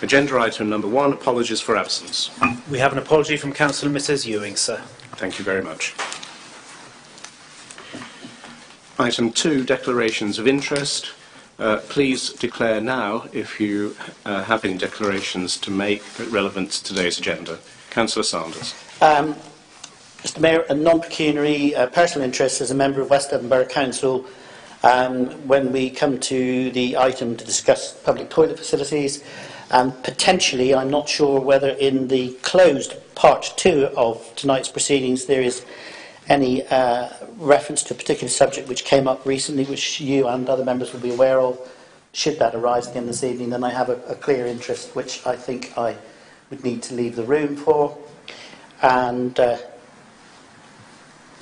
Agenda item number 1, apologies for absence. We have an apology from Councillor Mrs Ewing, sir. Thank you very much. Item 2, declarations of interest. Please declare now if you have any declarations to make relevant to today's agenda. Councillor Sanders. Mr Mayor, a non-pecuniary personal interest as a member of West Edinburgh Council. When we come to the item to discuss public toilet facilities, potentially, I'm not sure whether in the closed part 2 of tonight's proceedings there is any reference to a particular subject which came up recently, which you and other members will be aware of. Should that arise again this evening, then I have a clear interest which I think I would need to leave the room for. And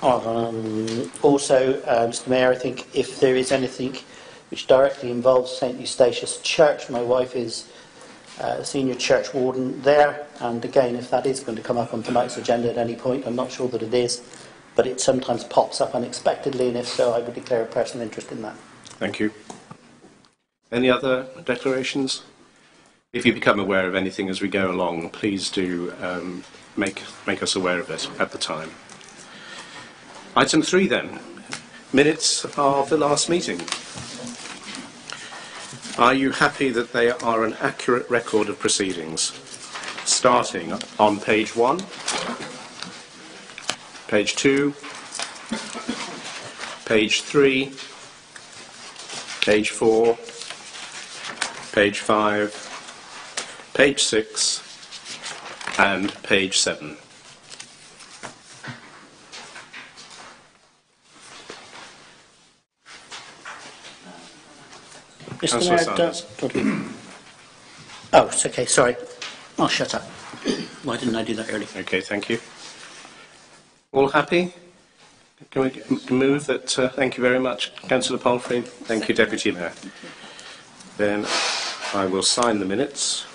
also, Mr Mayor, I think if there is anything which directly involves St Eustatius Church, my wife is senior church warden there, and again, if that is going to come up on tonight's agenda at any point, I'm not sure that it is, but it sometimes pops up unexpectedly, and if so, I would declare a personal interest in that. Thank you. Any other declarations? If you become aware of anything as we go along, please do make us aware of it at the time. Item 3 then, minutes of the last meeting. Are you happy that they are an accurate record of proceedings? Starting on page 1, page 2, page 3, page 4, page 5, page 6, and page 7. Mr Mayor, oh, it's okay, sorry. I'll shut up. Why didn't I do that earlier? Okay, thank you. All happy? Can we move that? Thank you very much, Councillor Palfrey. Thank you, Deputy Mayor. Then I will sign the minutes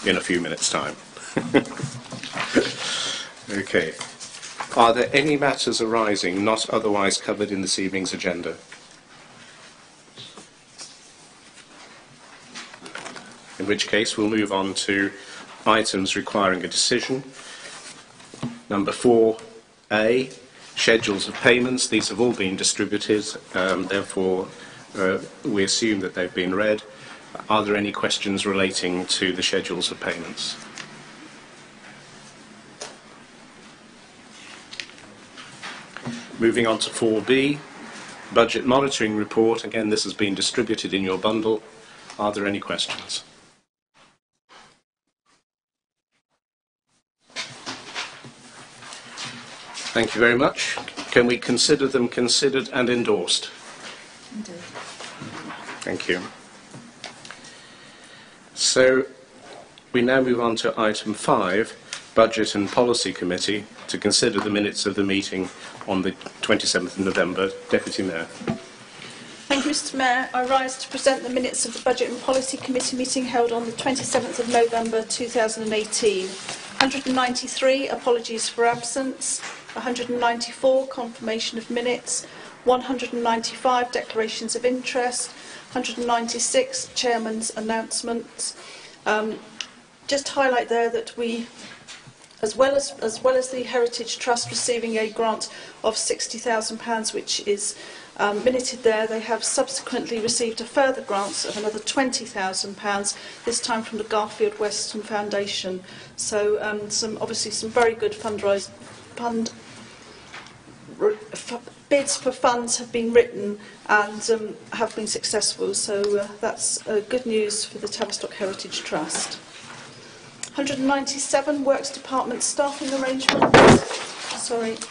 in a few minutes' time. Okay. Are there any matters arising not otherwise covered in this evening's agenda? In which case we'll move on to items requiring a decision. Number 4A, schedules of payments. These have all been distributed, therefore we assume that they've been read. Are there any questions relating to the schedules of payments? Moving on to 4B, budget monitoring report. Again, this has been distributed in your bundle. Are there any questions? Thank you very much. Can we consider them considered and endorsed? Indeed. Thank you. So we now move on to item 5, Budget and Policy Committee, to consider the minutes of the meeting on the 27th of November. Deputy Mayor. Thank you, Mr Mayor. I rise to present the minutes of the Budget and Policy Committee meeting held on the 27th of November 2018. 193 apologies for absence, 194 confirmation of minutes, 195 declarations of interest, 196 chairman's announcements. Just highlight there that we, as well as the Heritage Trust receiving a grant of £60,000, which is minuted there, they have subsequently received a further grant of another £20,000, this time from the Garfield Weston Foundation. So obviously some very good bids for funds have been written and have been successful, so that's good news for the Tavistock Heritage Trust. 197 Works Department staffing arrangements. With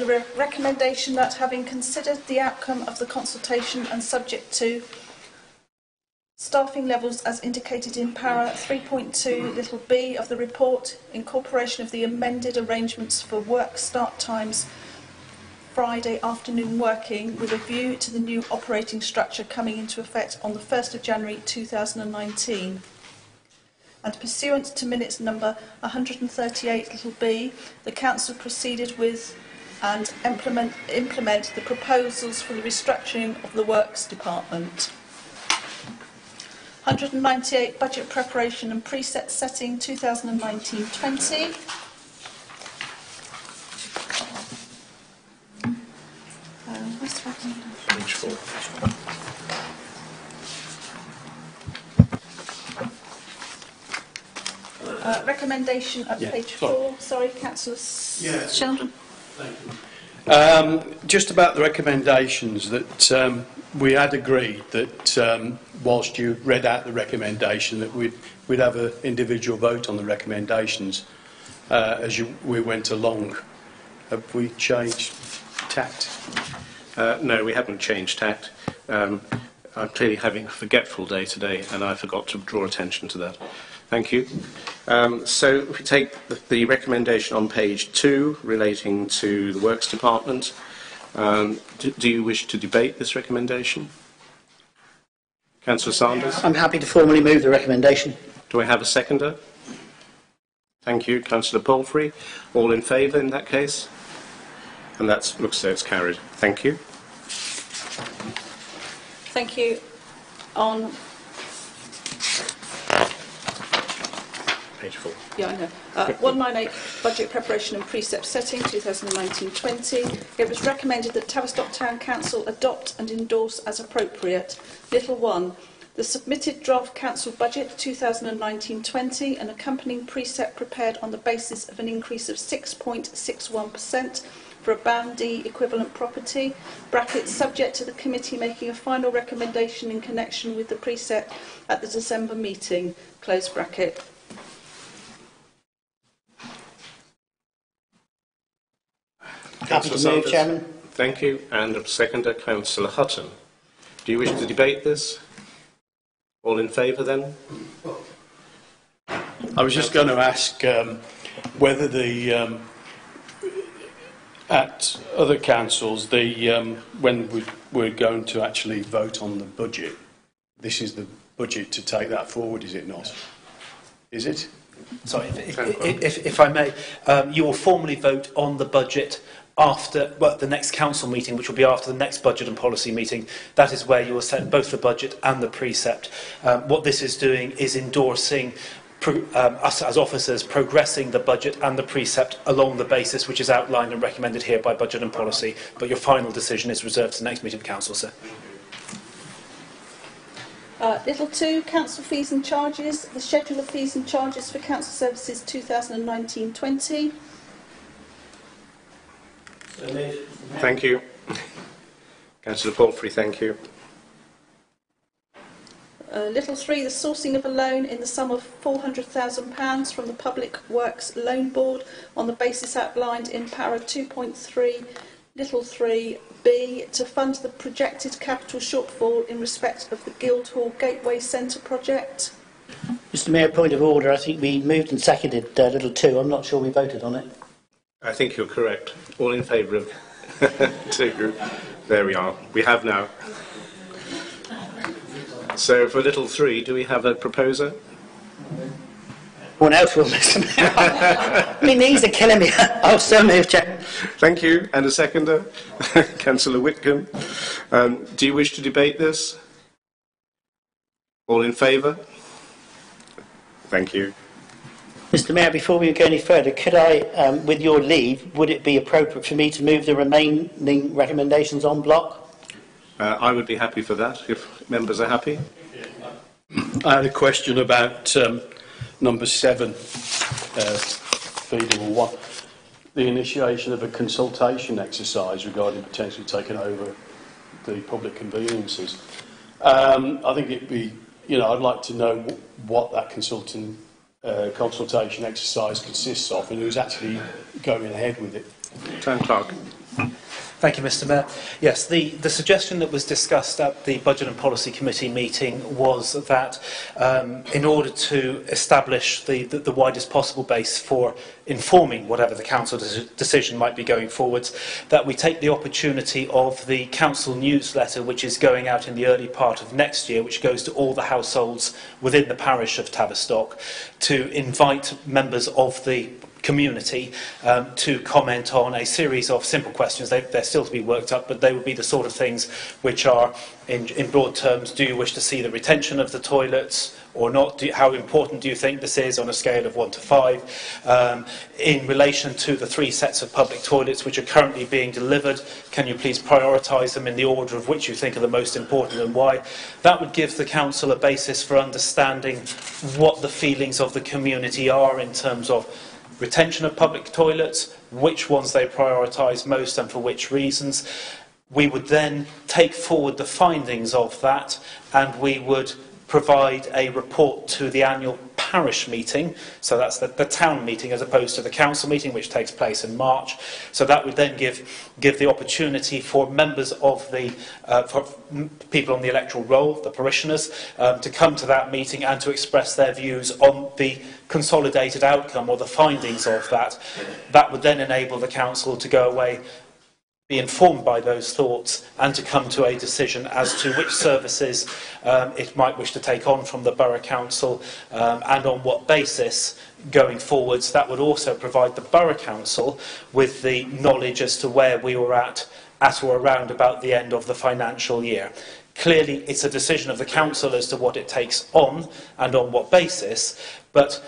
a recommendation that, having considered the outcome of the consultation and subject to staffing levels as indicated in para 3.2 little b of the report, incorporation of the amended arrangements for work start times Friday afternoon working with a view to the new operating structure coming into effect on the 1st of January 2019. And pursuant to minutes number 138 little b, the Council proceeded with and implement the proposals for the restructuring of the Works Department. 198 budget preparation and preset setting 2019-20. Where's the recommendation? Page 4. Recommendation at page 4. Sorry, Councillor Sheldon. Just about the recommendations that we had agreed that whilst you read out the recommendation that we'd have an individual vote on the recommendations as we went along. Have we changed tact? No, we haven't changed tact. I'm clearly having a forgetful day today, and I forgot to draw attention to that. Thank you. So if we take the recommendation on page 2 relating to the Works Department, do you wish to debate this recommendation? Councillor Sanders? I'm happy to formally move the recommendation. Do I have a seconder? Thank you. Councillor Palfrey. All in favour in that case? And that looks so it's carried. Thank you. Thank you. On Page 4. Yeah, I know. 198 budget preparation and precept setting 2019-20. It was recommended that Tavistock Town Council adopt and endorse as appropriate. Little 1. The submitted draft council budget 2019-20 and accompanying precept prepared on the basis of an increase of 6.61% for a Band D equivalent property, brackets subject to the committee making a final recommendation in connection with the precept at the December meeting, close bracket. Happy to move, Chairman. Thank you. And a seconder, Councillor Hutton. Do you wish to debate this? All in favour then? I was just going to ask whether at other councils, when we're going to actually vote on the budget, this is the budget to take that forward, is it not? Is it? Sorry, if I may, you will formally vote on the budget after the next council meeting, which will be after the next budget and policy meeting. That is where you will set both the budget and the precept. What this is doing is endorsing us as officers progressing the budget and the precept along the basis which is outlined and recommended here by budget and policy. But your final decision is reserved to the next meeting of council, sir. Little 2, council fees and charges. The schedule of fees and charges for council services 2019-20. Thank you. Councillor Palfrey, thank you. Little 3, the sourcing of a loan in the sum of £400,000 from the Public Works Loan Board on the basis outlined in para 2.3, little 3b, to fund the projected capital shortfall in respect of the Guildhall Gateway Centre project. Mr Mayor, point of order. I think we moved and seconded little 2. I'm not sure we voted on it. I think you're correct. All in favour of 2. There we are. We have now. So for little 3, do we have a proposer? One else will, Mr Mayor. My knees are killing me. I'll so move, Chair. Thank you. And a seconder, Councillor Whitcomb. Do you wish to debate this? All in favour? Thank you. Mr Mayor, before we go any further, could I, with your leave, would it be appropriate for me to move the remaining recommendations en bloc? I would be happy for that, if members are happy. I had a question about number 7, feeding 1, the initiation of a consultation exercise regarding potentially taking over the public conveniences. I think it'd be, I'd like to know what that consultation exercise consists of and who's actually going ahead with it. Town Clerk. Thank you, Mr Mayor. Yes, the suggestion that was discussed at the Budget and Policy Committee meeting was that in order to establish the widest possible base for informing whatever the council decision might be going forwards, that we take the opportunity of the council newsletter, which is going out in the early part of next year, which goes to all the households within the parish of Tavistock, to invite members of the community to comment on a series of simple questions. They're still to be worked up, but they would be the sort of things which are, in broad terms, do you wish to see the retention of the toilets or not? How important do you think this is on a scale of 1 to 5? In relation to the 3 sets of public toilets which are currently being delivered, can you please prioritise them in the order of which you think are the most important and why? That would give the council a basis for understanding what the feelings of the community are in terms of retention of public toilets, which ones they prioritise most and for which reasons. We would then take forward the findings of that, and we would provide a report to the annual parish meeting, so that's the town meeting as opposed to the council meeting, which takes place in March. So that would then give the opportunity for members of for people on the electoral roll, the parishioners, to come to that meeting and to express their views on the consolidated outcome or the findings of that. That would then enable the council to go away, be informed by those thoughts, and to come to a decision as to which services it might wish to take on from the Borough Council and on what basis going forwards. That would also provide the Borough Council with the knowledge as to where we were at or around about the end of the financial year. Clearly, it's a decision of the Council as to what it takes on and on what basis, but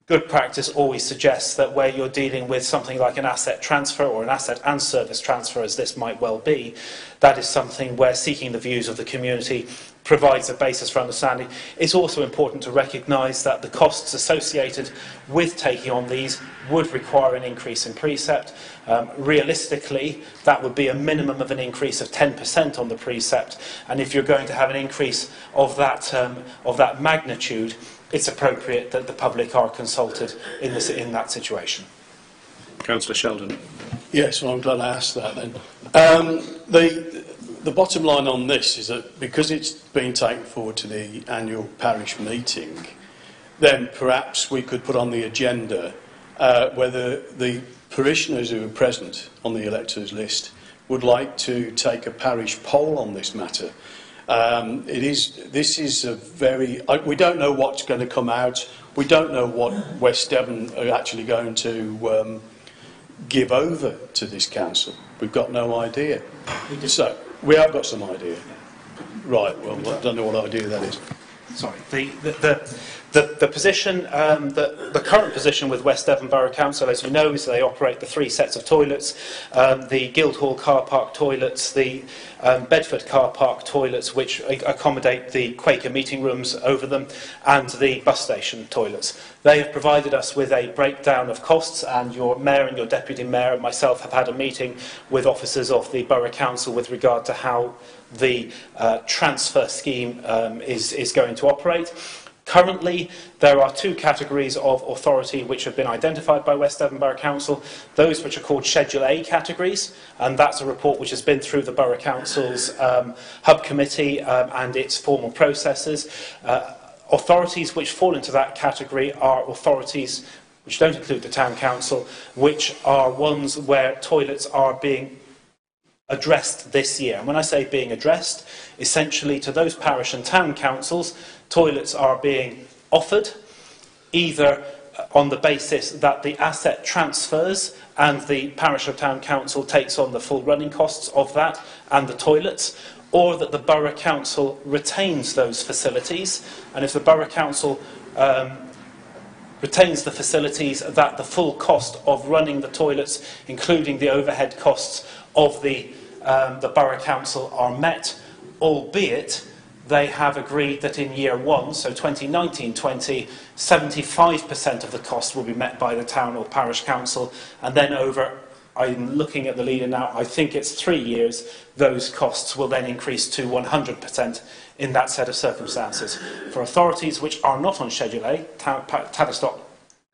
good practice always suggests that where you're dealing with something like an asset transfer or an asset and service transfer, as this might well be, that is something where seeking the views of the community provides a basis for understanding. It's also important to recognise that the costs associated with taking on these would require an increase in precept. Realistically, that would be a minimum of an increase of 10% on the precept, and if you're going to have an increase of that magnitude, it's appropriate that the public are consulted in that situation. Councillor Sheldon. Yes, well, I'm glad I asked that then. The bottom line on this is that because it's been taken forward to the annual parish meeting, then perhaps we could put on the agenda whether the parishioners who are present on the electors list would like to take a parish poll on this matter. This is a very... we don't know what's going to come out. We don't know what West Devon are actually going to give over to this council. We've got no idea. So, we have got some idea. Right, well, I don't know what idea that is. Sorry, the position, the current position with West Devon Borough Council, as you know, is they operate the 3 sets of toilets, the Guildhall car park toilets, the Bedford car park toilets, which accommodate the Quaker meeting rooms over them, and the bus station toilets. They have provided us with a breakdown of costs, and your Mayor and your Deputy Mayor and myself have had a meeting with officers of the Borough Council with regard to how the transfer scheme is going to operate. Currently, there are 2 categories of authority which have been identified by West Devon Borough Council, those which are called Schedule A categories, and that's a report which has been through the Borough Council's hub committee and its formal processes. Authorities which fall into that category are authorities which don't include the Town Council, which are ones where toilets are being addressed this year. And when I say being addressed, essentially to those parish and town councils, toilets are being offered either on the basis that the asset transfers and the parish or town council takes on the full running costs of that and the toilets, or that the borough council retains those facilities. And if the borough council retains the facilities, that the full cost of running the toilets, including the overhead costs of the borough council, are met, albeit they have agreed that in year 1, so 2019-20, 75% of the cost will be met by the town or parish council, and then over, I'm looking at the leader now, I think it's 3 years, those costs will then increase to 100% in that set of circumstances. For authorities which are not on Schedule A, Tavistock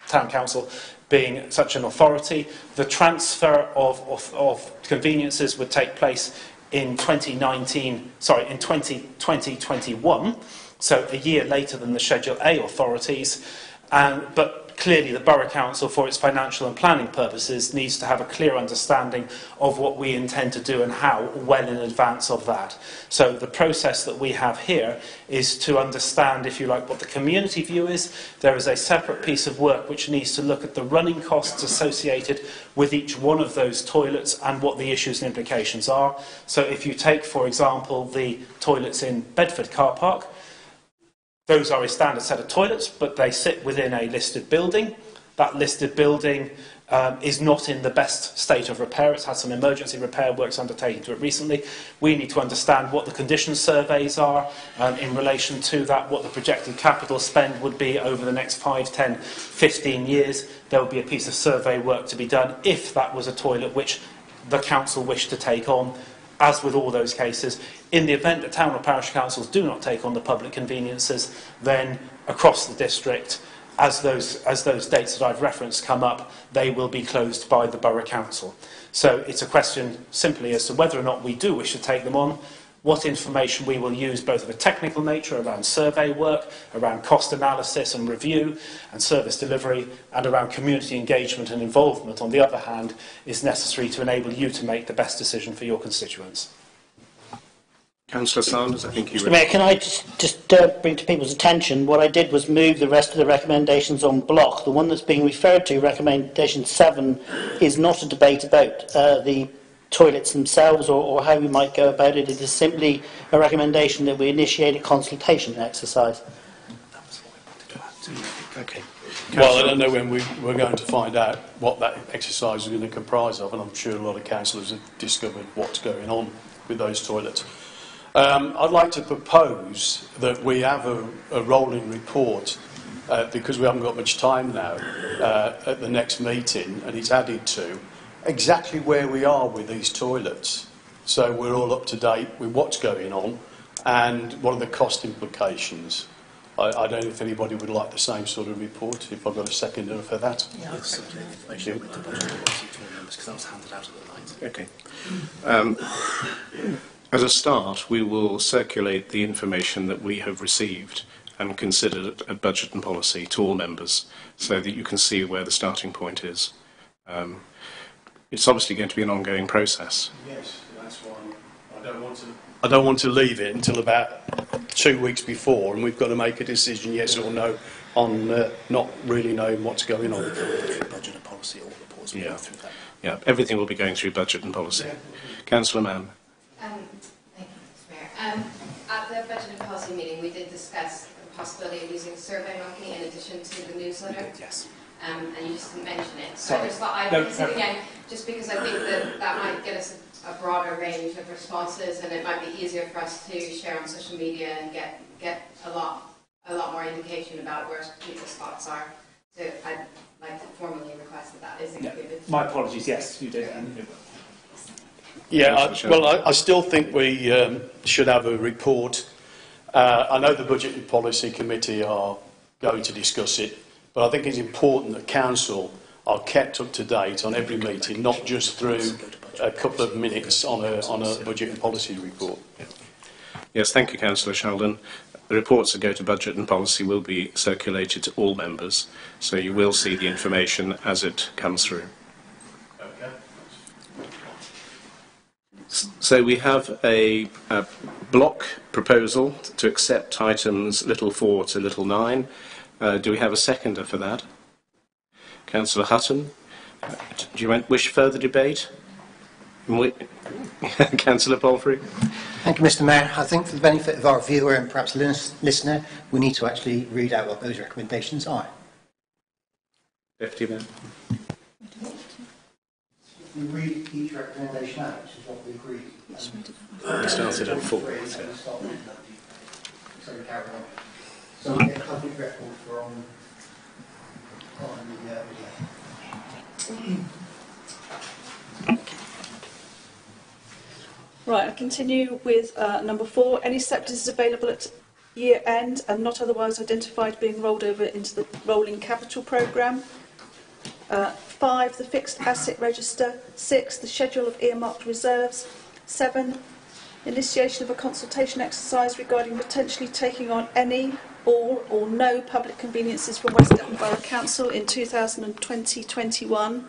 Town Council being such an authority, the transfer of conveniences would take place in 2020-21, so a year later than the Schedule A authorities, but clearly the Borough Council, for its financial and planning purposes, needs to have a clear understanding of what we intend to do and how well in advance of that. So the process that we have here is to understand, if you like, what the community view is. There is a separate piece of work which needs to look at the running costs associated with each one of those toilets and what the issues and implications are. So if you take, for example, the toilets in Bedford car park, those are a standard set of toilets, but they sit within a listed building. That listed building is not in the best state of repair. It's had some emergency repair works undertaken to it recently. We need to understand what the condition surveys are in relation to that, what the projected capital spend would be over the next 5, 10, 15 years. There would be a piece of survey work to be done if that was a toilet which the council wished to take on. As with all those cases, in the event that town or parish councils do not take on the public conveniences, then across the district, as those dates that I've referenced come up, they will be closed by the Borough Council. So it's a question simply as to whether or not we do wish to take them on, what information we will use both of a technical nature around survey work, around cost analysis and review and service delivery, and around community engagement and involvement, on the other hand, is necessary to enable you to make the best decision for your constituents. Councillor Sanders, I think you... Mr Mayor, can I just bring to people's attention, what I did was move the rest of the recommendations on block. The one that's being referred to, recommendation 7, is not a debate about the toilets themselves or how we might go about it. It is simply a recommendation that we initiate a consultation exercise. Okay. Well, I don't know when we're going to find out what that exercise is going to comprise of, and I'm sure a lot of councillors have discovered what's going on with those toilets. I'd like to propose that we have a rolling report, because we haven't got much time now, at the next meeting, and it's added to exactly where we are with these toilets. So we're all up to date with what's going on and what are the cost implications. I don't know if anybody would like the same sort of report, if I've got a seconder for that. Yeah, Thank you. Okay. As a start, we will circulate the information that we have received and considered at Budget and Policy to all members, so that you can see where the starting point is. It's obviously going to be an ongoing process. Yes, that's why I don't want to leave it until about 2 weeks before, and we've got to make a decision, yes or no, on not really knowing what's going on. Budget and Policy, all reports will go go through that. Yeah, everything will be going through Budget and Policy. Councillor Mann. Thank you, Mr Mayor. At the Budget and Policy meeting, we did discuss the possibility of using SurveyMonkey in addition to the newsletter. Yes. And you just didn't mention it. So Sorry. I just thought I'd consider again, just because I think that might get us a broader range of responses, and it might be easier for us to share on social media and get a lot more indication about where people's thoughts are. So I'd like to formally request that is included. My apologies, yes, you did. Yeah, I still think we should have a report. I know the Budget and Policy Committee are going to discuss it, but I think it's important that Council are kept up to date on every meeting, not just through a couple of minutes on a Budget and Policy report. Yes, thank you, Councillor Sheldon. The reports that go to Budget and Policy will be circulated to all members, so you will see the information as it comes through. Okay. So we have a block proposal to accept items little 4 to little 9. Do we have a seconder for that? Councillor Hutton, do you wish further debate? Councillor Palfrey? Thank you, Mr Mayor. I think for the benefit of our viewer and perhaps listener, we need to actually read out what those recommendations are. Deputy Mayor. We read each recommendation out, which is what we agreed. We started at 4. So we get a public record from the Right, I continue with number 4. Any surpluses available at year end and not otherwise identified being rolled over into the rolling capital programme. 5, the fixed asset register. 6, the schedule of earmarked reserves. 7, Initiation of a consultation exercise regarding potentially taking on any, all or no public conveniences from West Devon Borough Council in 2020-21.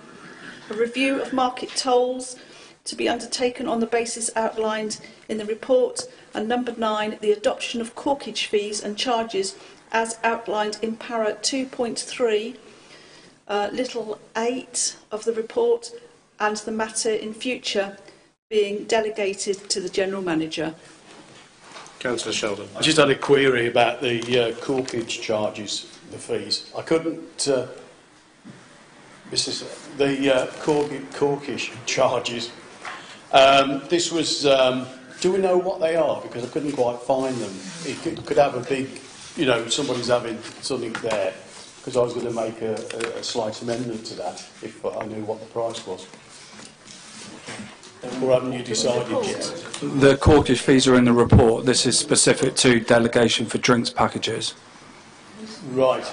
A review of market tolls to be undertaken on the basis outlined in the report. And number 9, the adoption of corkage fees and charges as outlined in para 2.3, little 8 of the report, and the matter in future being delegated to the General Manager. Councillor Sheldon. I just had a query about the corkage charges, the fees. I couldn't... this is the corkage charges. This was... do we know what they are? Because I couldn't quite find them. It could have a big... You know, somebody's having something there. Because I was going to make a slight amendment to that if I knew what the price was. Or haven't you decided yet? The corkage fees are in the report. This is specific to delegation for drinks packages. Right.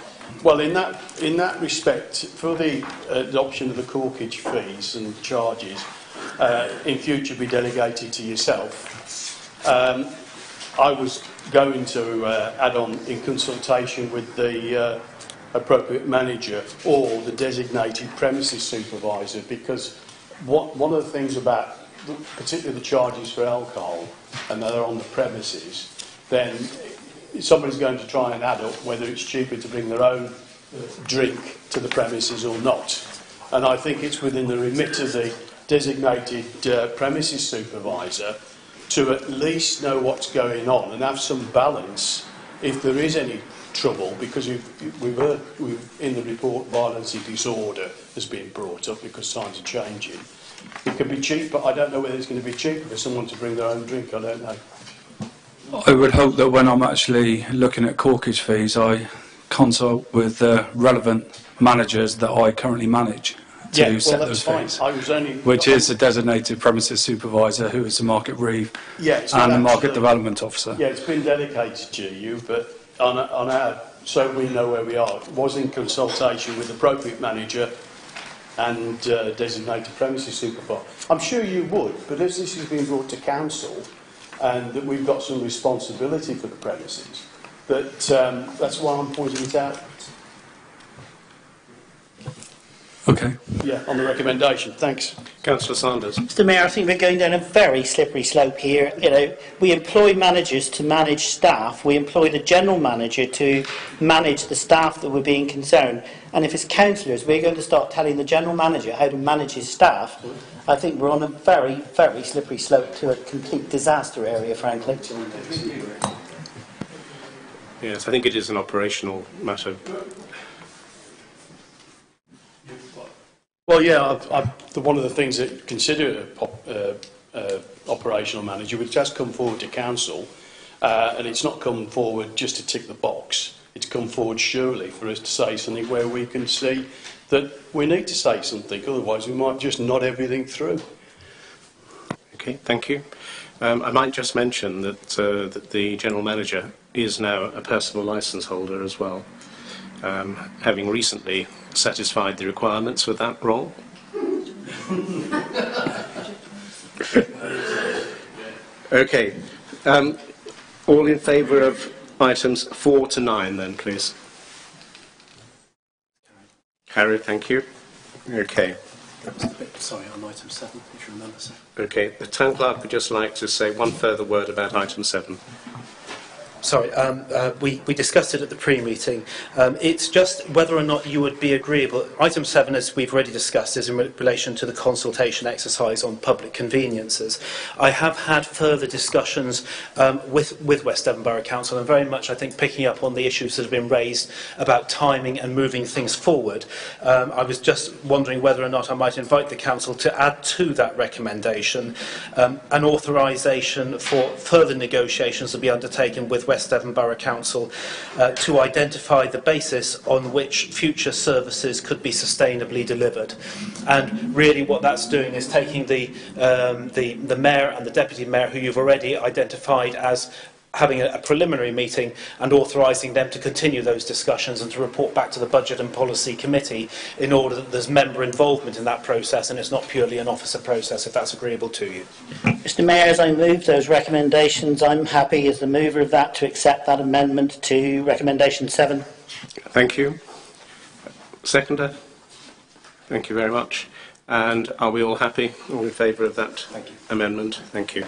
Well, in that respect, for the adoption of the corkage fees and charges, in future be delegated to yourself. I was going to add on in consultation with the appropriate manager or the designated premises supervisor, because one of the things about particularly the charges for alcohol, and they're on the premises, then somebody's going to try and add up whether it's cheaper to bring their own drink to the premises or not. And I think it's within the remit of the designated premises supervisor to at least know what's going on and have some balance if there is any trouble, because we've heard in the report violence and disorder has been brought up because times are changing. It could be cheap, but I don't know whether it's going to be cheaper for someone to bring their own drink. I don't know. I would hope that when I'm actually looking at corkage fees, I consult with the relevant managers that I currently manage to set those fees. I was only, which is the designated premises supervisor, who is the market reeve, and the market development officer. Yeah, it's been dedicated to you, but on our, so we know where we are. It was in consultation with appropriate manager and designated premises supervisor. I'm sure you would, but as this has been brought to council and that we've got some responsibility for the premises, that's why I'm pointing it out. Okay. Yeah, on the recommendation. Thanks. Councillor Sanders. Mr Mayor, I think we're going down a very slippery slope here. You know, we employ managers to manage staff. We employ the general manager to manage the staff that were being concerned. And if as councillors we're going to start telling the general manager how to manage his staff, I think we're on a very, very slippery slope to a complete disaster area, frankly. Yes, I think it is an operational matter. Well, yeah, one of the things that consider operational manager, which has come forward to council, and it's not come forward just to tick the box. It's come forward surely for us to say something where we can see that we need to say something, otherwise we might just nod everything through. Okay, thank you. I might just mention that, that the General Manager is now a personal licence holder as well, having recently satisfied the requirements for that role. Okay. All in favour of items 4 to 9 then, please. Carried, thank you. Okay. Sorry, on item 7, if you remember, sir. Okay, the Town Clerk would just like to say one further word about item 7. Sorry, we discussed it at the pre-meeting. It's just whether or not you would be agreeable. Item 7, as we've already discussed, is in relation to the consultation exercise on public conveniences. I have had further discussions with West Devon Borough Council, and very much, I think, picking up on the issues that have been raised about timing and moving things forward. I was just wondering whether or not I might invite the Council to add to that recommendation an authorisation for further negotiations to be undertaken with West Devon Borough Council to identify the basis on which future services could be sustainably delivered. And really what that's doing is taking the Mayor and the Deputy Mayor, who you've already identified as having a preliminary meeting and authorising them to continue those discussions and to report back to the Budget and Policy Committee in order that there's member involvement in that process and it's not purely an officer process, if that's agreeable to you. Mr Mayor, as I move those recommendations, I'm happy as the mover of that to accept that amendment to recommendation 7. Thank you. Seconder? Thank you very much. And are we all happy? All in favour of that amendment? Thank you.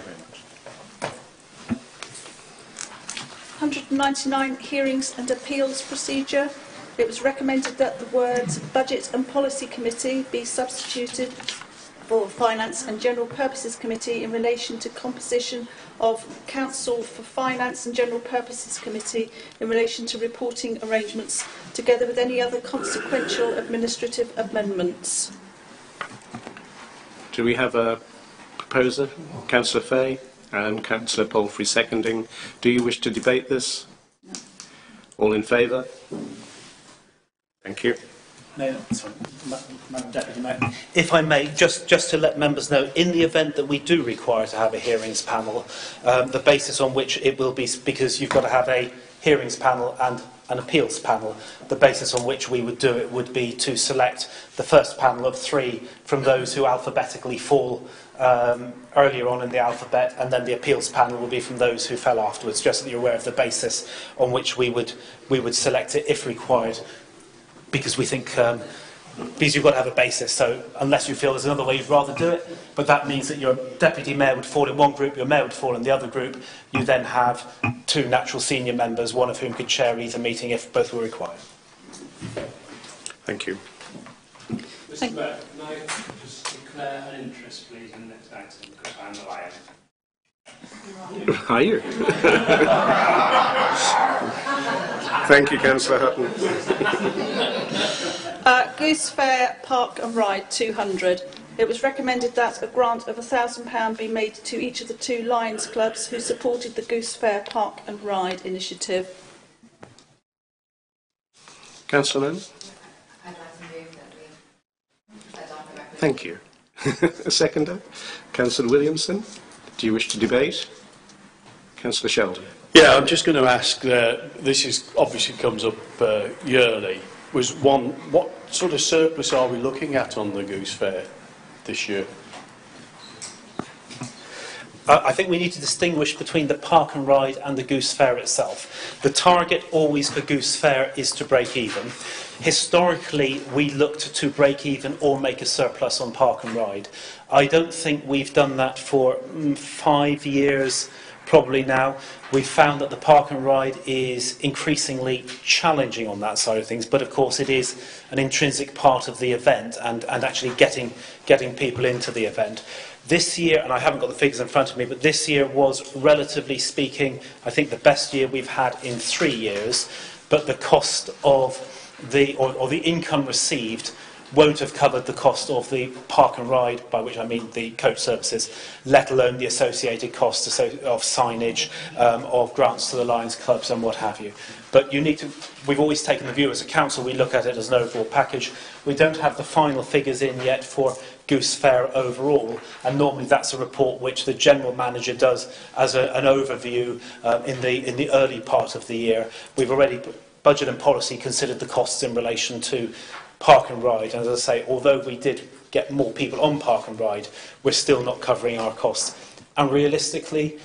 199 hearings and appeals procedure. It was recommended that the words Budget and Policy Committee be substituted for Finance and General Purposes Committee in relation to composition of Council for Finance and General Purposes Committee in relation to reporting arrangements, together with any other consequential administrative amendments. Do we have a proposer? Councillor Fay and Councillor Palfrey seconding. Do you wish to debate this? No. All in favour? Thank you. No, sorry, Madam Deputy Mayor. If I may, just to let members know, in the event that we do require to have a hearings panel, the basis on which it will be, because you've got to have a hearings panel and an appeals panel, the basis on which we would do it would be to select the first panel of 3 from those who alphabetically fall earlier on in the alphabet, and then the appeals panel will be from those who fell afterwards, just so that you're aware of the basis on which we would select it if required, because we think because you've got to have a basis, so unless you feel there's another way you'd rather do it, but that means that your deputy mayor would fall in one group, your mayor would fall in the other group. You then have 2 natural senior members, one of whom could chair either meeting if both were required. Thank you. Mr Mayor, can I just declare an interest, please, in the next item, because I'm the lion. Are you? Thank you, Councillor Hutton. Goose Fair Park and Ride 200. It was recommended that a grant of £1,000 be made to each of the 2 Lions clubs who supported the Goose Fair Park and Ride initiative. Councillor Mann? I'd like to move that we adopt the recommendation. Thank you. A seconder? Councillor Williamson? Do you wish to debate? Councillor Sheldon? Yeah, I'm just going to ask, this is obviously comes up yearly, what sort of surplus are we looking at on the Goose Fair this year? I think we need to distinguish between the park and ride and the Goose Fair itself. The target always for Goose Fair is to break even. Historically, we looked to break even or make a surplus on park and ride. I don't think we've done that for 5 years, probably now. We've found that the park and ride is increasingly challenging on that side of things, but of course it is an intrinsic part of the event and actually getting people into the event. This year, and I haven't got the figures in front of me, but this year was, relatively speaking, I think the best year we've had in 3 years, but the cost of the income received won't have covered the cost of the park and ride, by which I mean the coach services, let alone the associated costs of signage, of grants to the Lions clubs and what have you. But you need to, we've always taken the view as a council, we look at it as an overall package. We don't have the final figures in yet for Goose Fair overall, and normally that's a report which the general manager does as an overview in the early part of the year. We've already, Budget and Policy, considered the costs in relation to park and ride, and as I say, although we did get more people on park and ride, we're still not covering our costs. And realistically,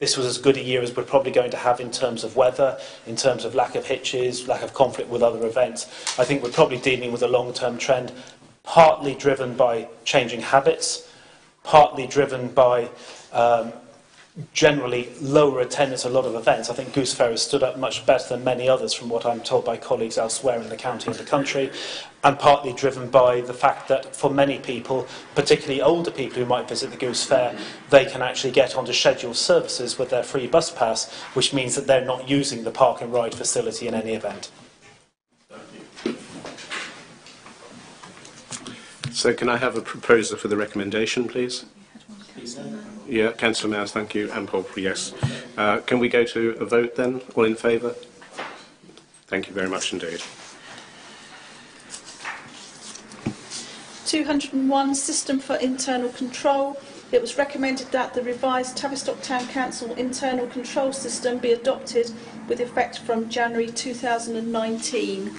this was as good a year as we're probably going to have in terms of weather, in terms of lack of hitches, lack of conflict with other events. I think we're probably dealing with a long-term trend, partly driven by changing habits, partly driven by generally lower attendance at a lot of events. I think Goose Fair has stood up much better than many others from what I'm told by colleagues elsewhere in the county and the country, and partly driven by the fact that for many people, particularly older people who might visit the Goose Fair, they can actually get onto scheduled services with their free bus pass, which means that they're not using the park and ride facility in any event. So can I have a proposer for the recommendation, please? Yeah, Councillor Mowes, thank you, and Palfrey, yes. Can we go to a vote then? All in favour? Thank you very much indeed. 201, System for Internal Control. it was recommended that the revised Tavistock Town Council internal control system be adopted with effect from January 2019.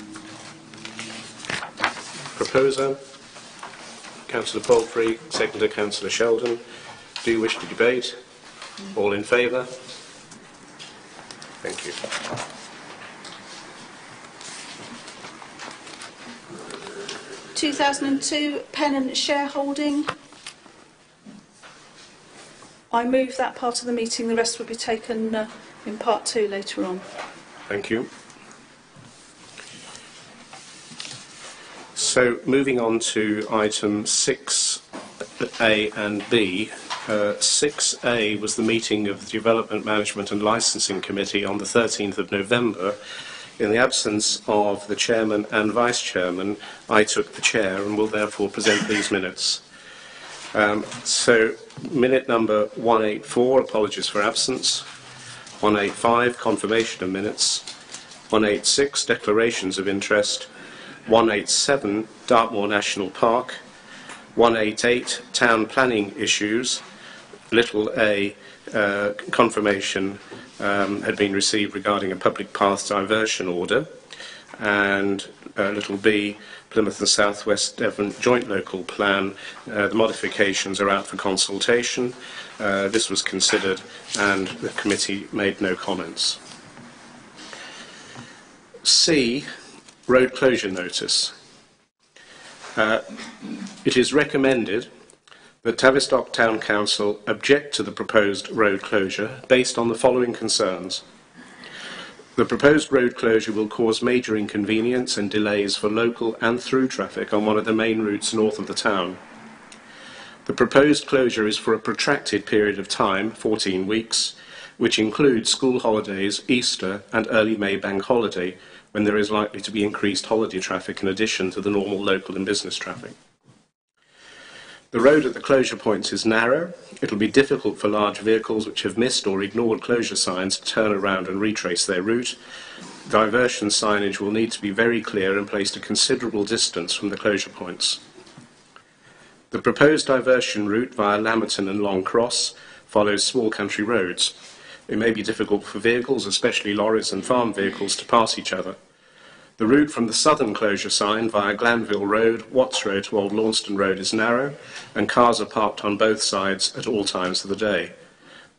Proposer, Councillor Palfrey, seconder Councillor Sheldon. Do you wish to debate? All in favour? Thank you. (2002) Pennant shareholding. I move that part of the meeting. The rest will be taken in part 2 later on. Thank you. So, moving on to item 6A and B. 6A was the meeting of the Development Management and Licensing Committee on the 13th of November. In the absence of the Chairman and Vice Chairman, I took the chair and will therefore present these minutes. So, minute number 184, apologies for absence. 185, confirmation of minutes. 186, declarations of interest. 187, Dartmoor National Park. 188, town planning issues. Little a, confirmation had been received regarding a public path diversion order. And little b, Plymouth and South West Devon Joint Local Plan. The modifications are out for consultation. This was considered and the committee made no comments. C, road closure notice. It is recommended that Tavistock Town Council object to the proposed road closure based on the following concerns. The proposed road closure will cause major inconvenience and delays for local and through traffic on one of the main routes north of the town. The proposed closure is for a protracted period of time, 14 weeks, which includes school holidays, Easter and early May bank holiday, when there is likely to be increased holiday traffic in addition to the normal local and business traffic. The road at the closure points is narrow. It will be difficult for large vehicles which have missed or ignored closure signs to turn around and retrace their route. Diversion signage will need to be very clear and placed a considerable distance from the closure points. The proposed diversion route via Lamberton and Long Cross follows small country roads. It may be difficult for vehicles, especially lorries and farm vehicles, to pass each other. The route from the southern closure sign via Glanville Road, Watts Road to Old Launceston Road is narrow, and cars are parked on both sides at all times of the day.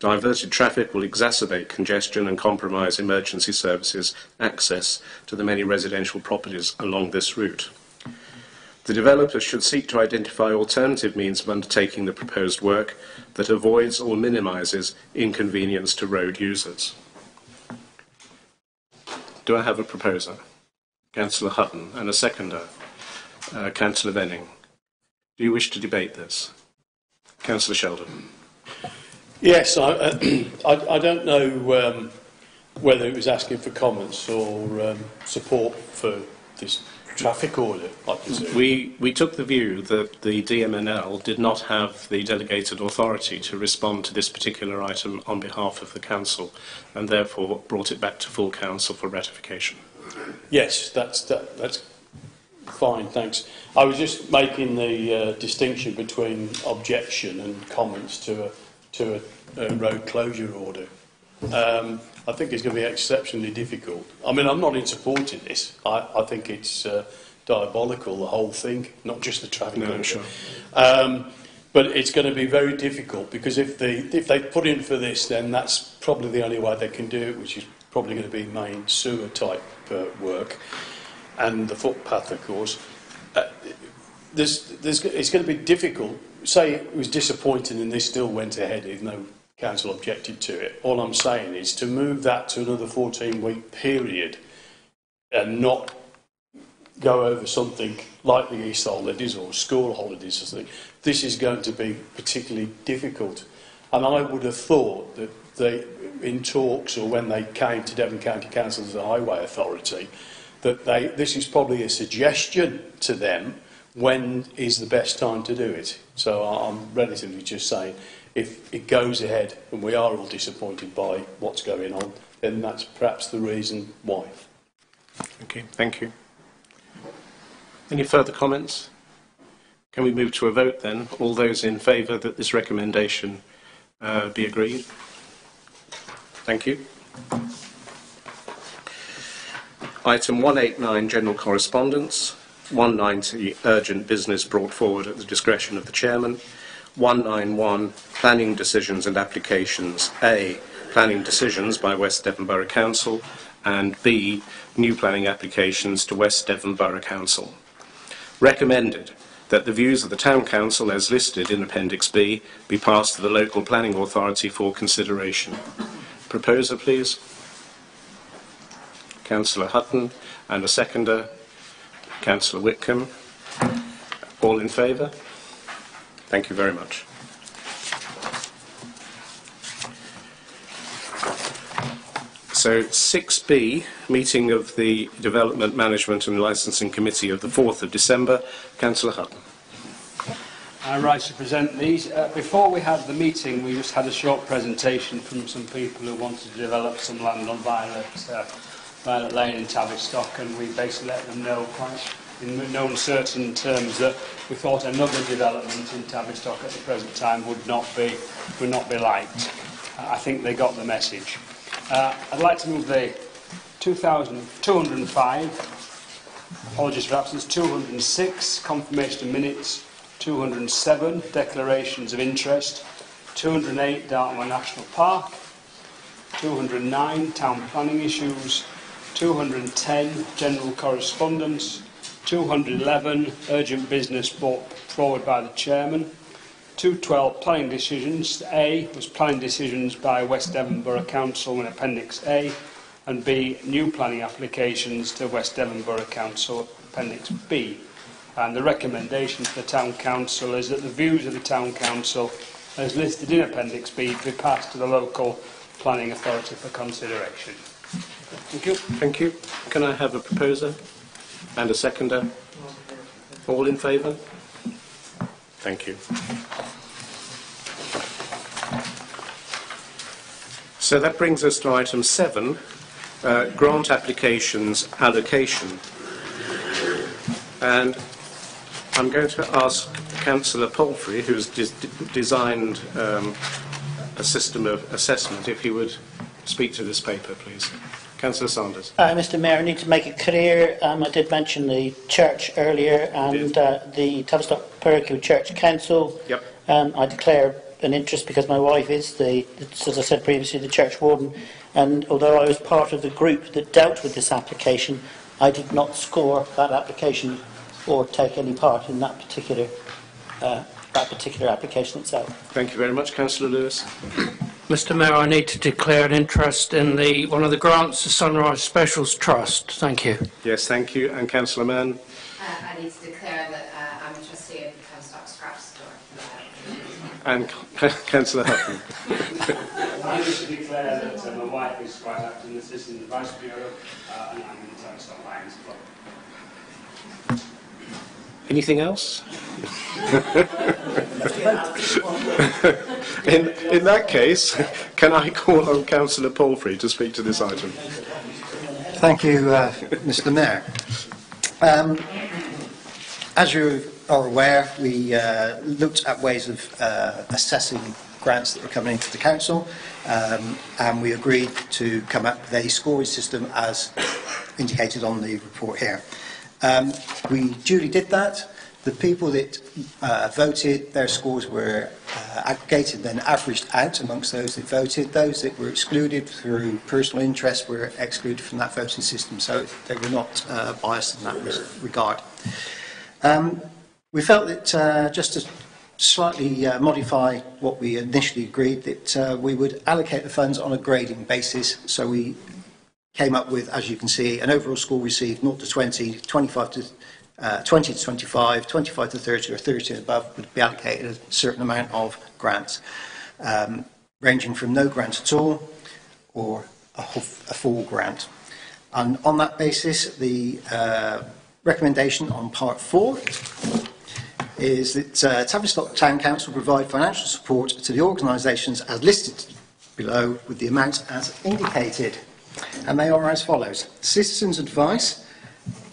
Diverted traffic will exacerbate congestion and compromise emergency services access to the many residential properties along this route. The developers should seek to identify alternative means of undertaking the proposed work that avoids or minimises inconvenience to road users. Do I have a proposer? Councillor Hutton, and a seconder, Councillor Venning. Do you wish to debate this? Councillor Sheldon. Yes, I don't know whether it was asking for comments or support for this traffic order, I presume. We took the view that the DMNL did not have the delegated authority to respond to this particular item on behalf of the Council, and therefore brought it back to full Council for ratification. Yes, that's fine, thanks. I was just making the distinction between objection and comments to a road closure order. I think it's going to be exceptionally difficult. I mean, I'm not in support of this. I think it's diabolical, the whole thing, not just the traffic order. Sure. But it's going to be very difficult because if they put in for this, then that's probably the only way they can do it, which is probably going to be main sewer type work, and the footpath, of course. It's going to be difficult. Say it was disappointing and this still went ahead, even though Council objected to it. All I'm saying is to move that to another 14-week period and not go over something like the Easter holidays or school holidays or something. This is going to be particularly difficult. And I would have thought that they, in talks or when they came to Devon County Council as a highway authority, that this is probably a suggestion to them when is the best time to do it. So I'm relatively just saying, if it goes ahead and we are all disappointed by what's going on, then that's perhaps the reason why. Okay, thank you. Any further comments? Can we move to a vote then? All those in favour that this recommendation be agreed? Thank you. Item 189, General Correspondence. 190, Urgent Business brought forward at the discretion of the Chairman. 191, Planning Decisions and Applications. A, Planning Decisions by West Devon Borough Council, and B, New Planning Applications to West Devon Borough Council. Recommended that the views of the Town Council as listed in Appendix B be passed to the local planning authority for consideration. Proposer, please. Councillor Hutton, and a seconder, Councillor Whitcomb. All in favour? Thank you very much. So 6B, meeting of the Development Management and Licensing Committee of the 4th of December. Councillor Hutton. I rise to present these. Before we had the meeting, we just had a short presentation from some people who wanted to develop some land on Violet Lane in Tavistock, and we basically let them know quite in no uncertain terms that we thought another development in Tavistock at the present time would not be liked. I think they got the message. I'd like to move the 205, apologies for absence, 206, confirmation of minutes, 207, declarations of interest, 208, Dartmoor National Park, 209, town planning issues, 210, general correspondence, 211, urgent business brought forward by the Chairman, 212, planning decisions. A was planning decisions by West Devon Borough Council in Appendix A, and B, new planning applications to West Devon Borough Council, Appendix B. And the recommendation to the Town Council is that the views of the Town Council, as listed in Appendix B, be passed to the local planning authority for consideration. Thank you. Thank you. Can I have a proposer and a seconder? All in favour? Thank you. So that brings us to item 7, grant applications allocation. And I'm going to ask Councillor Palfrey, who's designed a system of assessment, if he would speak to this paper, please. Councillor Sanders. Mr Mayor, I need to make it clear, I did mention the church earlier and the Tavistock Parochial Church Council. Yep. I declare an interest because my wife is, as I said previously, the church warden, and although I was part of the group that dealt with this application, I did not score that application or take any part in that particular application itself. Thank you very much. Councillor Lewis. Mr Mayor, I need to declare an interest in one of the grants, the Sunrise Specials Trust. Thank you. Yes, thank you. And Councillor Mann. I need to declare that I'm a trustee of the Tavistock Scrap Store. And Councillor Hutton. I wish to declare that my wife is quite active in the Assistant Advice Bureau, and I'm in the Tavistock Lions Club. Anything else? in that case, can I call on Councillor Palfrey to speak to this item? Thank you, Mr Mayor. As you are aware, we looked at ways of assessing grants that were coming into the council, and we agreed to come up with a scoring system as indicated on the report here. We duly did that. The people that voted, their scores were aggregated, then averaged out amongst those that voted. Those that were excluded through personal interest were excluded from that voting system, so they were not biased in that regard. We felt that just to slightly modify what we initially agreed, that we would allocate the funds on a grading basis. So we came up with, as you can see, an overall score received 0 to 20, 25 to 20 to 25, 25 to 30, or 30 and above would be allocated a certain amount of grants, ranging from no grant at all or a full grant. And on that basis, the recommendation on Part 4 is that Tavistock Town Council provide financial support to the organisations as listed below with the amount as indicated. And they are as follows. Citizens Advice,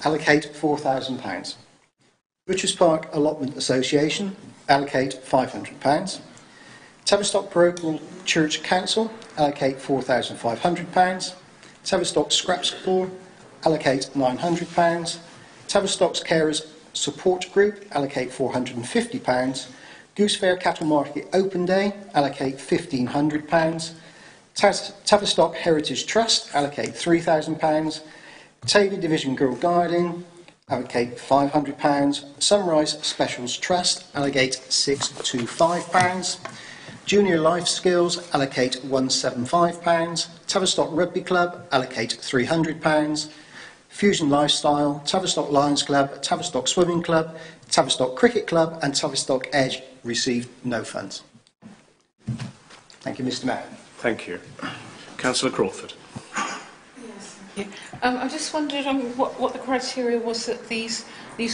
allocate £4,000. Butchers Park Allotment Association, allocate £500. Tavistock Parochial Church Council, allocate £4,500. Tavistock Scraps Corps, allocate £900. Tavistock's Carers Support Group, allocate £450. Goose Fair Cattle Market Open Day, allocate £1,500. Tavistock Heritage Trust, allocate £3,000. Tavy Division Girl Guiding, allocate £500. Sunrise Specials Trust, allocate £625. Junior Life Skills, allocate £175. Tavistock Rugby Club, allocate £300. Fusion Lifestyle, Tavistock Lions Club, Tavistock Swimming Club, Tavistock Cricket Club and Tavistock Edge received no funds. Thank you, Mr. Mayor. Thank you. Councillor Crawford. Yes, thank you. I just wondered what the criteria was that these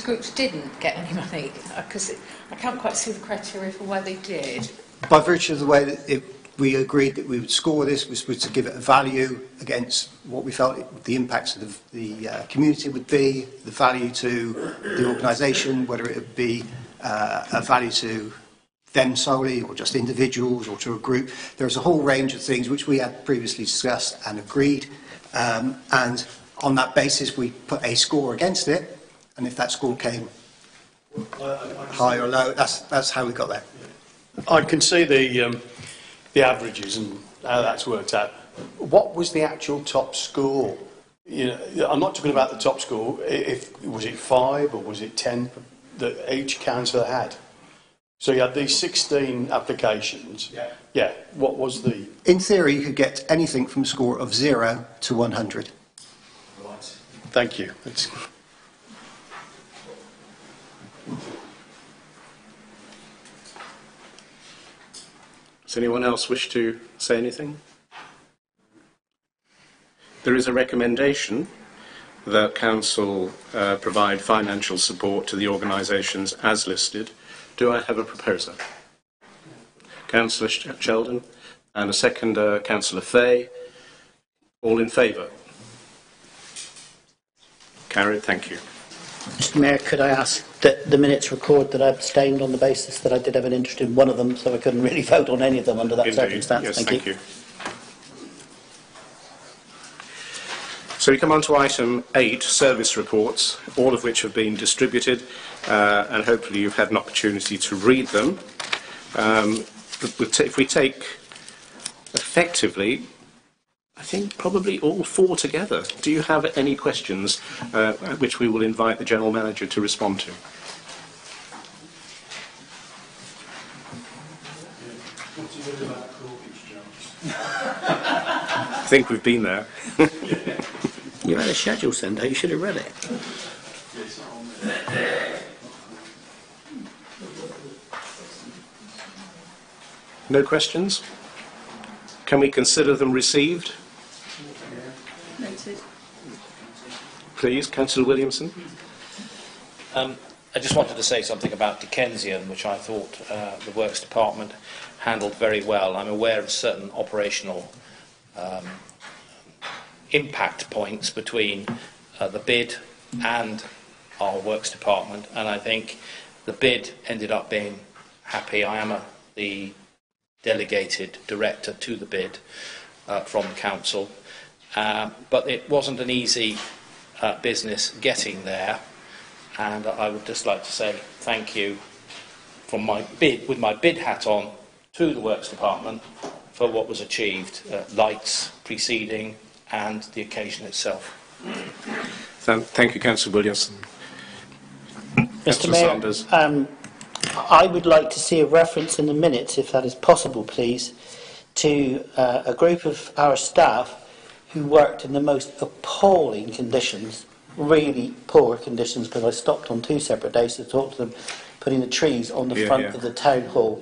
groups didn't get any money, because I can't quite see the criteria for why they did. By virtue of the way that we agreed that we would score this was to give it a value against what we felt the impacts of the community would be, the value to the organisation, whether it would be a value to them solely or just individuals or to a group. There's a whole range of things which we had previously discussed and agreed, and on that basis we put a score against it, and if that score came high or low, that's how we got there. I can see the averages and how that's worked out. What was the actual top score? You know, I'm not talking about the top score. Was it 5 or was it 10 that each councillor had? So you had these 16 applications. Yeah. Yeah. What was the? In theory, you could get anything from a score of 0 to 100. Right. Thank you. Does anyone else wish to say anything? There is a recommendation that Council provide financial support to the organisations as listed. Do I have a proposer? Councillor Sheldon and a seconder, Councillor Fay. All in favour? Carried, thank you. Mr. Mayor, could I ask that the minutes record that I abstained on the basis that I did have an interest in one of them, so I couldn't really vote on any of them under that Indeed. circumstance? Yes, thank you. So we come on to item 8, service reports, all of which have been distributed, and hopefully you've had an opportunity to read them. If we take effectively, I think probably all 4 together. Do you have any questions which we will invite the General Manager to respond to? I think we've been there. You had a schedule sent out, you should have read it. No questions? Can we consider them received? Noted. Please, Councillor Williamson. I just wanted to say something about Dickensian, which I thought the Works Department handled very well. I'm aware of certain operational impact points between the bid and our Works Department, and I think the bid ended up being happy. I am the delegated director to the bid from the council, but it wasn't an easy business getting there, and I would just like to say thank you from my bid, with my bid hat on, to the Works Department for what was achieved, lights preceding and the occasion itself. Thank you, Councillor Williamson. Mr. Mayor, I would like to see a reference in the minutes, if that is possible, please, to a group of our staff who worked in the most appalling conditions, really poor conditions, because I stopped on 2 separate days to talk to them, putting the trees on the front of the town hall.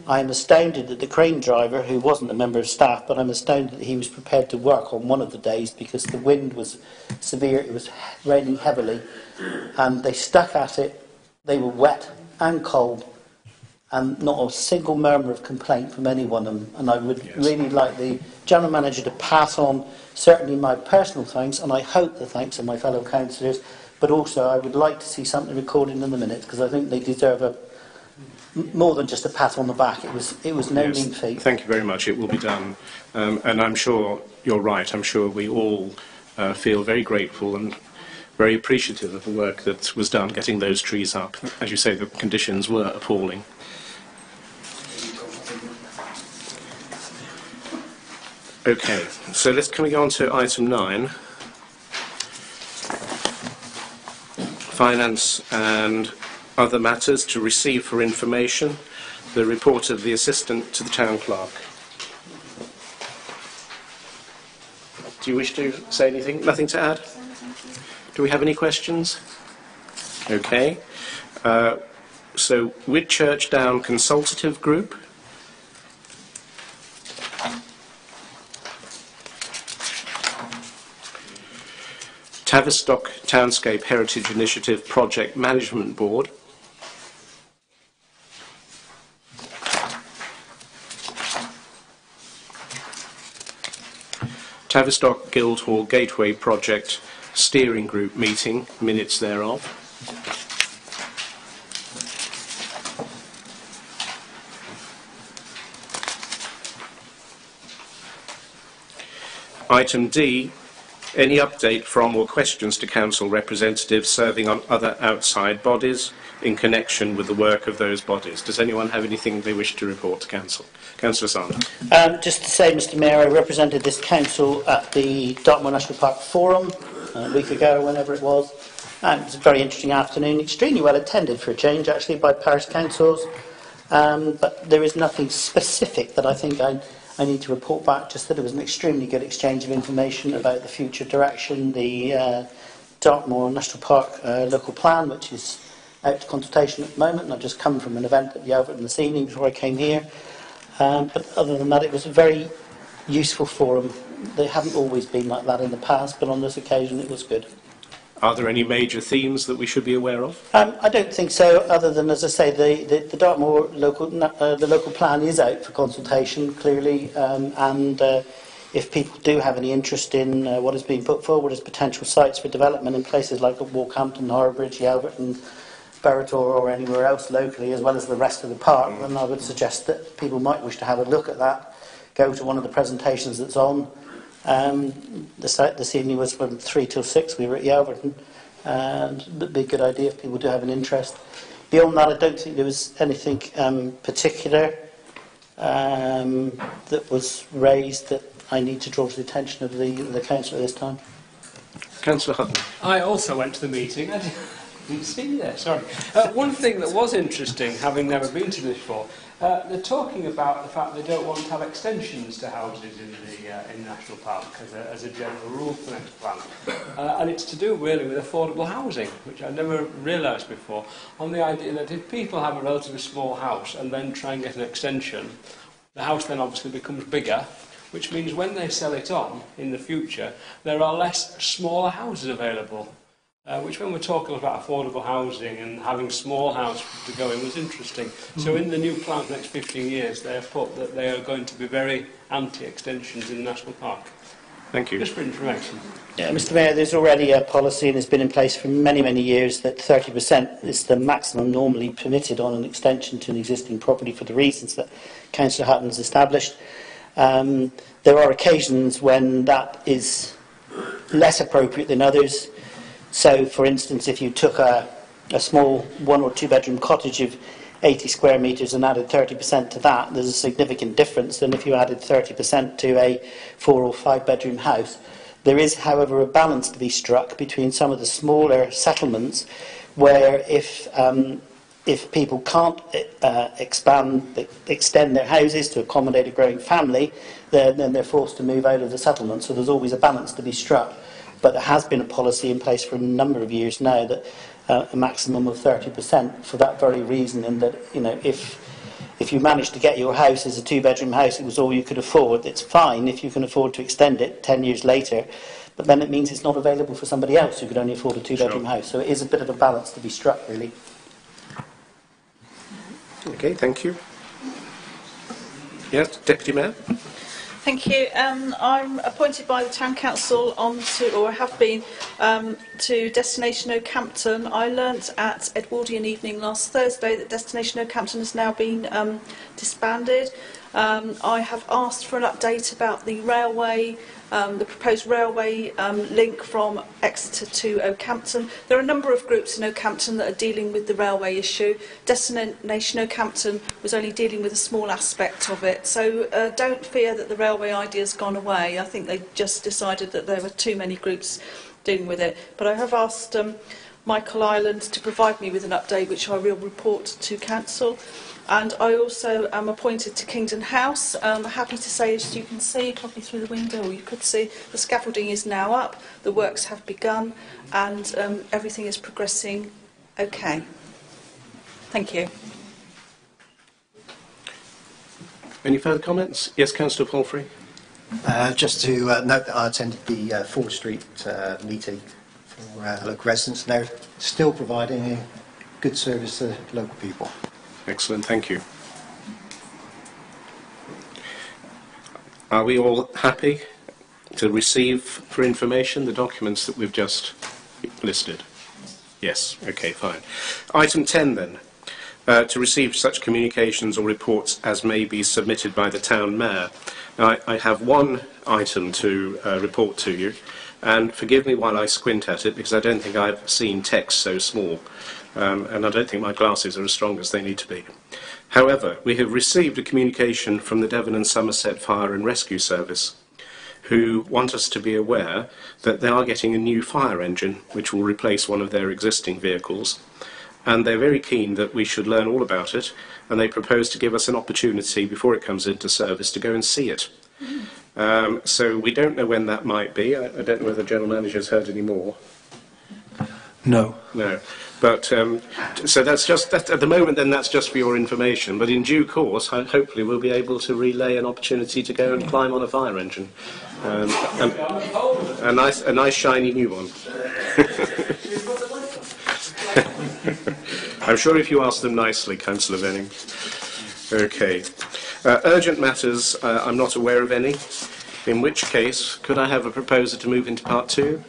I am astounded that the crane driver, who wasn't a member of staff, but I'm astounded that he was prepared to work on one of the days because the wind was severe, it was raining heavily, and they stuck at it. They were wet and cold, and not a single murmur of complaint from anyone. And I would really like the General Manager to pass on certainly my personal thanks, and I hope the thanks of my fellow councillors, but but also I would like to see something recorded in the minutes, because I think they deserve more than just a pat on the back. It was no mean feat. Thank you very much. It will be done. And I'm sure you're right. I'm sure we all feel very grateful and very appreciative of the work that was done getting those trees up. As you say, the conditions were appalling. Okay, so can we go on to item 9? Finance and other matters to receive for information. The report of the Assistant to the Town Clerk. Do you wish to say anything? Nothing to add? Do we have any questions? Okay. So, Whitchurch Down Consultative Group. Tavistock Townscape Heritage Initiative Project Management Board. Tavistock Guildhall Gateway Project Steering Group meeting, minutes thereof. Item D, any update from or questions to Council representatives serving on other outside bodies in connection with the work of those bodies. Does anyone have anything they wish to report to Council? Councillor Sanders. Just to say, Mr Mayor, I represented this Council at the Dartmoor National Park Forum a week ago, whenever it was. It was a very interesting afternoon, extremely well attended for a change, actually, by parish councils. But there is nothing specific that I think I need to report back, just that it was an extremely good exchange of information about the future direction, the Dartmoor National Park local plan, which is out to consultation at the moment, and I've just come from an event at the Overton this evening before I came here. But other than that, it was a very useful forum. They haven't always been like that in the past, but on this occasion it was good. Are there any major themes that we should be aware of? I don't think so, other than, as I say, the Dartmoor local plan is out for consultation, clearly, and if people do have any interest in what is being put forward as potential sites for development in places like Walkhampton, Harbridge, Yalverton, Berwick or anywhere else locally, as well as the rest of the park, then I would suggest that people might wish to have a look at that, go to one of the presentations that's on. This evening was from 3 till 6, we were at Yalverton, and it would be a good idea if people do have an interest. Beyond that, I don't think there was anything particular that was raised that I need to draw to the attention of the Council at this time. Councillor Hutton. I also went to the meeting. I didn't see you there, sorry. One thing that was interesting, having never been to this before, they're talking about the fact they don't want to have extensions to houses in the National Park as a general rule for the next plan. And it's to do really with affordable housing, which I never realised before, on the idea that if people have a relatively small house and then try and get an extension, the house then obviously becomes bigger, which means when they sell it on in the future, there are less smaller houses available. Which, when we're talking about affordable housing and having small houses to go in, was interesting. So in the new plan for the next 15 years, they have put that they are going to be very anti-extensions in the National Park. Thank you. Just for information. Yeah, Mr Mayor, there's already a policy and has been in place for many, many years that 30% is the maximum normally permitted on an extension to an existing property for the reasons that Councillor Hutton has established. There are occasions when that is less appropriate than others. So, for instance, if you took a small 1 or 2 bedroom cottage of 80 square metres and added 30% to that, there's a significant difference than if you added 30% to a 4 or 5 bedroom house. There is, however, a balance to be struck between some of the smaller settlements where if people can't extend their houses to accommodate a growing family, then they're forced to move out of the settlement. So there's always a balance to be struck. But there has been a policy in place for a number of years now that a maximum of 30% for that very reason, and that, you know, if you manage to get your house as a 2-bedroom house, it was all you could afford, it's fine if you can afford to extend it 10 years later, but then it means it's not available for somebody else who could only afford a 2-bedroom house. So it is a bit of a balance to be struck, really. Okay, thank you. Yes, Deputy Mayor. Thank you. I'm appointed by the Town Council or have been, to Destination Oakhampton. I learnt at Edwardian Evening last Thursday that Destination Oakhampton has now been disbanded. I have asked for an update about the railway, the proposed railway link from Exeter to Oakhampton. There are a number of groups in Oakhampton that are dealing with the railway issue. Destination Oakhampton was only dealing with a small aspect of it, so don't fear that the railway idea has gone away. I think they just decided that there were too many groups dealing with it. But I have asked Michael Ireland to provide me with an update, which I will report to Council. And I also am appointed to Kingdon House. Happy to say, as you can see, probably through the window, or you could see, the scaffolding is now up, the works have begun, and everything is progressing okay. Thank you. Any further comments? Yes, Councillor Palfrey. Just to note that I attended the Ford Street meeting for local residents, and they're still providing a good service to local people. Excellent, thank you. Are we all happy to receive for information the documents that we've just listed? Yes, okay, fine. Item 10 then. To receive such communications or reports as may be submitted by the Town Mayor. Now, I have one item to report to you, and forgive me while I squint at it, because I don't think I've seen text so small. And I don't think my glasses are as strong as they need to be. However, we have received a communication from the Devon and Somerset Fire and Rescue Service, who want us to be aware that they are getting a new fire engine, which will replace one of their existing vehicles, and they're very keen that we should learn all about it, and they propose to give us an opportunity before it comes into service to go and see it. So we don't know when that might be. I don't know whether the General Manager has heard any more. No. No. But so that's just at the moment. Then that's just for your information. But in due course, hopefully, we'll be able to relay an opportunity to go and climb on a fire engine, and a nice shiny new one. I'm sure if you ask them nicely, Councillor Venning. Okay. Urgent matters. I'm not aware of any. In which case, could I have a proposer to move into part 2?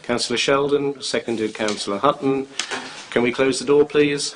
Councillor Sheldon, seconded Councillor Hutton. Can we close the door, please?